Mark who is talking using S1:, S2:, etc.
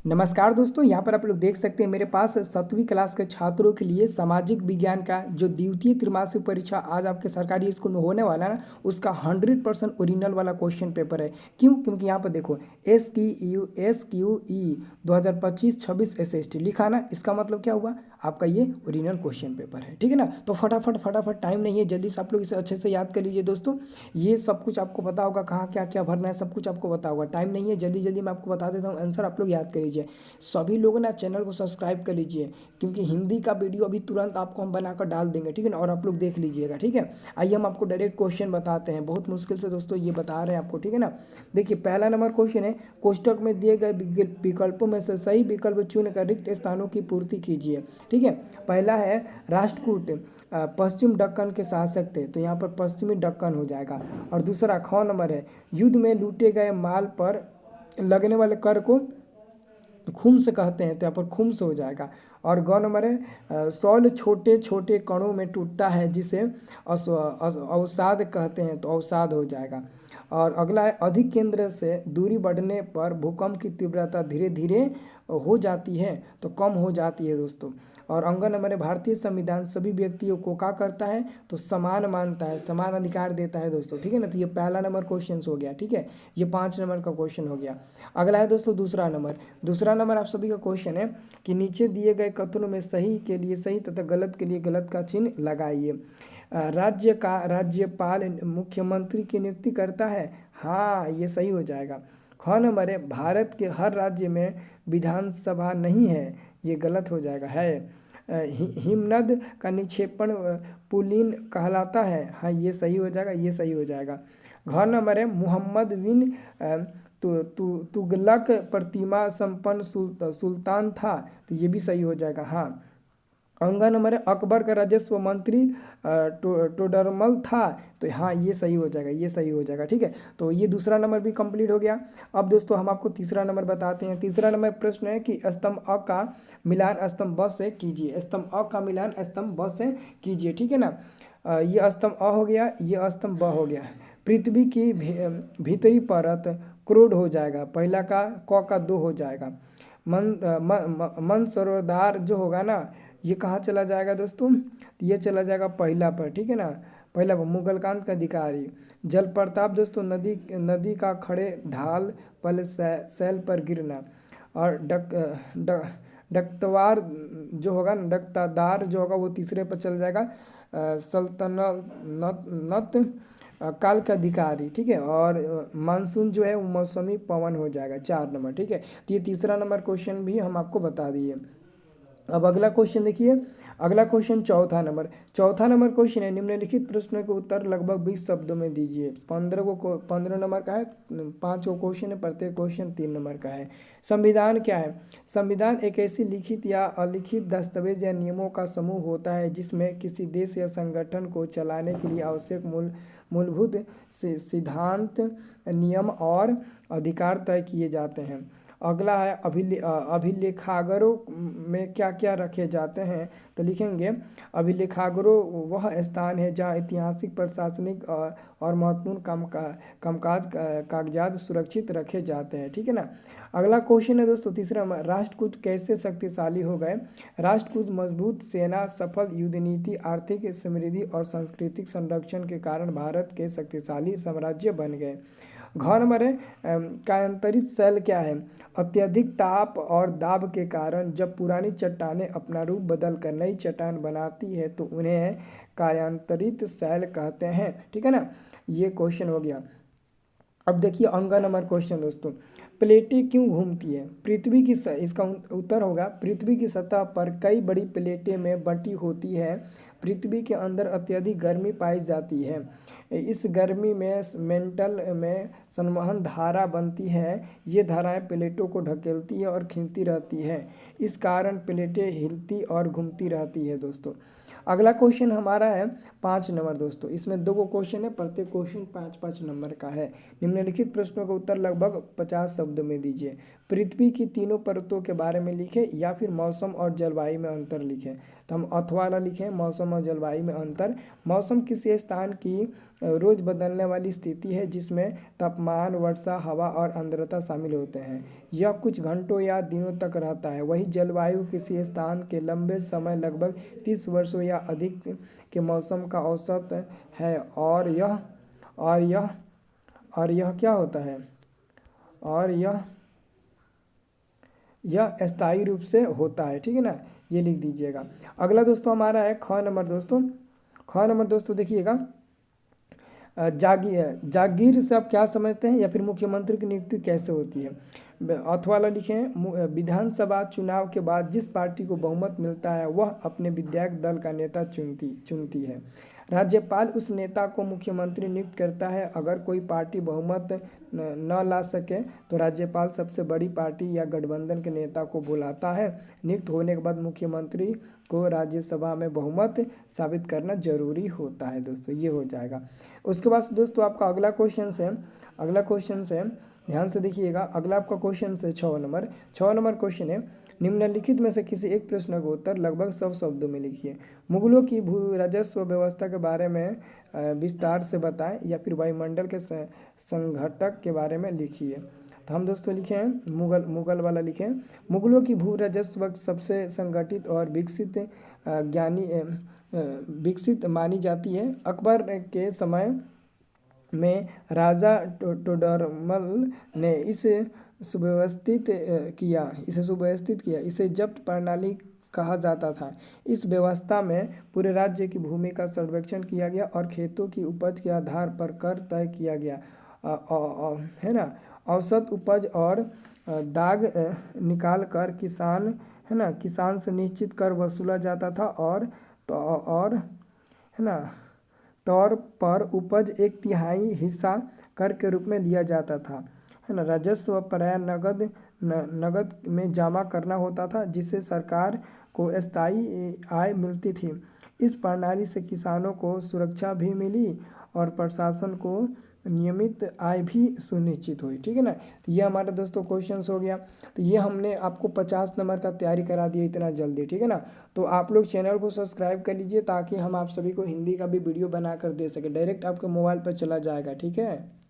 S1: नमस्कार दोस्तों, यहाँ पर आप लोग देख सकते हैं मेरे पास 7वीं क्लास के छात्रों के लिए सामाजिक विज्ञान का जो द्वितीय त्रैमासिक परीक्षा आज आपके सरकारी स्कूल में होने वाला है ना, उसका 100% ओरिजिनल वाला क्वेश्चन पेपर है। क्यों? क्योंकि यहाँ पर देखो SQE 2025-26 SST लिखा ना, इसका मतलब क्या हुआ? आपका ये ओरिजिनल क्वेश्चन पेपर है। ठीक है ना? तो फटाफट फटाफट, टाइम नहीं है, जल्दी से आप लोग इसे अच्छे से याद कर लीजिए दोस्तों। ये सब कुछ आपको पता होगा, कहाँ क्या क्या भरना है, सब कुछ आपको पता होगा। टाइम नहीं है, जल्दी जल्दी मैं आपको बता देता हूँ, आंसर आप लोग याद कर लीजिए। सभी लोग ना चैनल को सब्सक्राइब कर लीजिए, क्योंकि हिंदी का वीडियो अभी तुरंत आपको हम बनाकर डाल देंगे। ठीक है ना? और आप लोग देख लीजिएगा। ठीक है, आइए हम आपको डायरेक्ट क्वेश्चन बताते हैं। बहुत मुश्किल से दोस्तों ये बता रहे हैं आपको। ठीक है ना? देखिए, पहला नंबर क्वेश्चन है, कोष्टक में दिए गए विकल्पों में से सही विकल्प चुनकर रिक्त स्थानों की पूर्ति कीजिए। ठीक है, पहला है राष्ट्रकूट पश्चिम दक्कन के शासक थे, तो यहाँ पर पश्चिमी दक्कन हो जाएगा। और दूसरा ख नंबर है, युद्ध में लूटे गए माल पर लगने वाले कर को खुम्स कहते हैं, तो यहाँ पर खुम्स हो जाएगा। और ग नंबर है, सौल छोटे छोटे कणों में टूटता है जिसे अवसाद कहते हैं, तो अवसाद हो जाएगा। और अगला है, अधिक केंद्र से दूरी बढ़ने पर भूकंप की तीव्रता धीरे धीरे हो जाती है, तो कम हो जाती है दोस्तों। और अंग नंबर है, भारतीय संविधान सभी व्यक्तियों को क्या करता है? तो समान मानता है, समान अधिकार देता है दोस्तों। ठीक है ना? तो ये पहला नंबर क्वेश्चन हो गया। ठीक है, ये 5 नंबर का क्वेश्चन हो गया। अगला है दोस्तों दूसरा नंबर। दूसरा नंबर आप सभी का क्वेश्चन है कि नीचे दिए गए कथनों में सही के लिए सही तथा गलत के लिए गलत का चिन्ह लगाइए। राज्य का राज्यपाल मुख्यमंत्री की नियुक्ति करता है। हाँ, ये सही हो जाएगा। ख नंबर है, भारत के हर राज्य में विधानसभा नहीं है, ये गलत हो जाएगा। है हिमनद का निक्षेपण पुलिन कहलाता है। हाँ, ये सही हो जाएगा, ये सही हो जाएगा। घ नंबर है, मोहम्मद बिन तुगलक प्रतिमा संपन्न सुल्तान था, तो ये भी सही हो जाएगा। हाँ, अंग नंबर है, अकबर का राजस्व मंत्री टोडरमल था, तो हाँ, ये सही हो जाएगा, ये सही हो जाएगा। ठीक है, तो ये दूसरा नंबर भी कंप्लीट हो गया। अब दोस्तों हम आपको तीसरा नंबर बताते हैं। तीसरा नंबर प्रश्न है कि स्तंभ अ का मिलान स्तंभ ब से कीजिए। स्तंभ अ का मिलान स्तंभ ब से कीजिए। ठीक है ना? ये स्तंभ अ हो गया, ये स्तंभ ब हो गया। पृथ्वी की भीतरी परत क्रोड हो जाएगा, पहला का क का 2 हो जाएगा। मन सरोदार जो होगा ना, ये कहाँ चला जाएगा दोस्तों? तो ये चला जाएगा पहला पर। ठीक है ना? पहला पर मुगलकांत का अधिकारी। जल प्रताप दोस्तों, नदी नदी का खड़े ढाल पल सैल पर गिरना। और डकतवार जो होगा ना, डकतादार जो होगा वो तीसरे पर चल जाएगा। सल्तनत काल का अधिकारी। ठीक है, और मानसून जो है वो मौसमी पवन हो जाएगा, 4 नंबर। ठीक है, तो ये तीसरा नंबर क्वेश्चन भी हम आपको बता दिए। अब अगला क्वेश्चन देखिए, अगला क्वेश्चन चौथा नंबर। चौथा नंबर क्वेश्चन है, निम्नलिखित प्रश्नों के उत्तर लगभग 20 शब्दों में दीजिए। 15 नंबर का है, 5 को क्वेश्चन है, प्रत्येक क्वेश्चन 3 नंबर का है। संविधान क्या है? संविधान एक ऐसी लिखित या अलिखित दस्तावेज या नियमों का समूह होता है जिसमें किसी देश या संगठन को चलाने के लिए आवश्यक मूलभूत सिद्धांत, नियम और अधिकार तय किए जाते हैं। अगला है, अभिलेखागारों में क्या क्या रखे जाते हैं? तो लिखेंगे, अभिलेखागारों वह स्थान है जहाँ ऐतिहासिक, प्रशासनिक और महत्वपूर्ण कामकाज कागजात सुरक्षित रखे जाते हैं। ठीक है ना? अगला क्वेश्चन है दोस्तों तीसरा, राष्ट्रकूट कैसे शक्तिशाली हो गए? राष्ट्रकूट मजबूत सेना, सफल युद्ध नीति, आर्थिक समृद्धि और सांस्कृतिक संरक्षण के कारण भारत के शक्तिशाली साम्राज्य बन गए। घ नंबर है, कायांतरित शैल क्या है? अत्यधिक ताप और दाब के कारण जब पुरानी चट्टानें अपना रूप बदल कर नई चट्टान बनाती है तो उन्हें कायांतरित शैल कहते हैं। ठीक है ना? ये क्वेश्चन हो गया। अब देखिए अंग नंबर क्वेश्चन दोस्तों, प्लेटें क्यों घूमती है? पृथ्वी की इसका उत्तर होगा, पृथ्वी की सतह पर कई बड़ी प्लेटें में बंटी होती है। पृथ्वी के अंदर अत्यधिक गर्मी पाई जाती है। इस गर्मी में मेंटल में संवहन धारा बनती है। ये धाराएं प्लेटों को ढकेलती है और खींचती रहती है। इस कारण प्लेटें हिलती और घूमती रहती है दोस्तों। अगला क्वेश्चन हमारा है 5 नंबर दोस्तों, इसमें 2 क्वेश्चन है, प्रत्येक क्वेश्चन 5-5 नंबर का है। निम्नलिखित प्रश्नों का उत्तर लगभग 50 शब्दों में दीजिए। पृथ्वी की तीनों परतों के बारे में लिखें या फिर मौसम और जलवायु में अंतर लिखें। तो हम अथवा वाला लिखें, मौसम और जलवायु में अंतर। मौसम किसी स्थान की रोज बदलने वाली स्थिति है जिसमें तापमान, वर्षा, हवा और आर्द्रता शामिल होते हैं। यह कुछ घंटों या दिनों तक रहता है। वही जलवायु किसी स्थान के लंबे समय, लगभग 30 वर्षों या अधिक के मौसम का औसत है, और यह क्या होता है, और यह अस्थायी रूप से होता है। ठीक है ना, ये लिख दीजिएगा। अगला दोस्तों हमारा है ख नंबर दोस्तों। ख नंबर दोस्तों देखिएगा, जागीर से आप क्या समझते हैं, या फिर मुख्यमंत्री की नियुक्ति कैसे होती है। अथवा लिखे हैं, विधानसभा चुनाव के बाद जिस पार्टी को बहुमत मिलता है वह अपने विधायक दल का नेता चुनती है। राज्यपाल उस नेता को मुख्यमंत्री नियुक्त करता है। अगर कोई पार्टी बहुमत न ला सके तो राज्यपाल सबसे बड़ी पार्टी या गठबंधन के नेता को बुलाता है। नियुक्त होने के बाद मुख्यमंत्री को राज्यसभा में बहुमत साबित करना जरूरी होता है। दोस्तों ये हो जाएगा। उसके बाद दोस्तों आपका अगला क्वेश्चन है, ध्यान से देखिएगा। अगला आपका क्वेश्चन है 6 नंबर क्वेश्चन है, निम्नलिखित में से किसी एक प्रश्न का उत्तर लगभग 100 शब्दों में लिखिए। मुगलों की भू राजस्व व्यवस्था के बारे में विस्तार से बताएं, या फिर वायुमंडल के संघटक के बारे में लिखिए। तो हम दोस्तों लिखे हैं मुगल वाला लिखे हैं। मुगलों की भू राजस्व सबसे संगठित और विकसित मानी जाती है। अकबर के समय में राजा टोडरमल ने इसे सुव्यवस्थित किया। इसे जब्त प्रणाली कहा जाता था। इस व्यवस्था में पूरे राज्य की भूमि का सर्वेक्षण किया गया और खेतों की उपज के आधार पर कर तय किया गया, है ना। औसत उपज और दाग निकाल कर किसान से निश्चित कर वसूला जाता था, और है ना तौर पर उपज 1/3 हिस्सा कर के रूप में लिया जाता था, है ना। राजस्व प्रायः नगद में जमा करना होता था, जिससे सरकार को अस्थायी आय मिलती थी। इस प्रणाली से किसानों को सुरक्षा भी मिली और प्रशासन को नियमित आय भी सुनिश्चित हुई। ठीक है ना। तो ये हमारा दोस्तों क्वेश्चंस हो गया। तो ये हमने आपको 50 नंबर का तैयारी करा दिया इतना जल्दी। ठीक है ना। तो आप लोग चैनल को सब्सक्राइब कर लीजिए ताकि हम आप सभी को हिंदी का भी वीडियो बना कर दे सके। डायरेक्ट आपके मोबाइल पर चला जाएगा। ठीक है।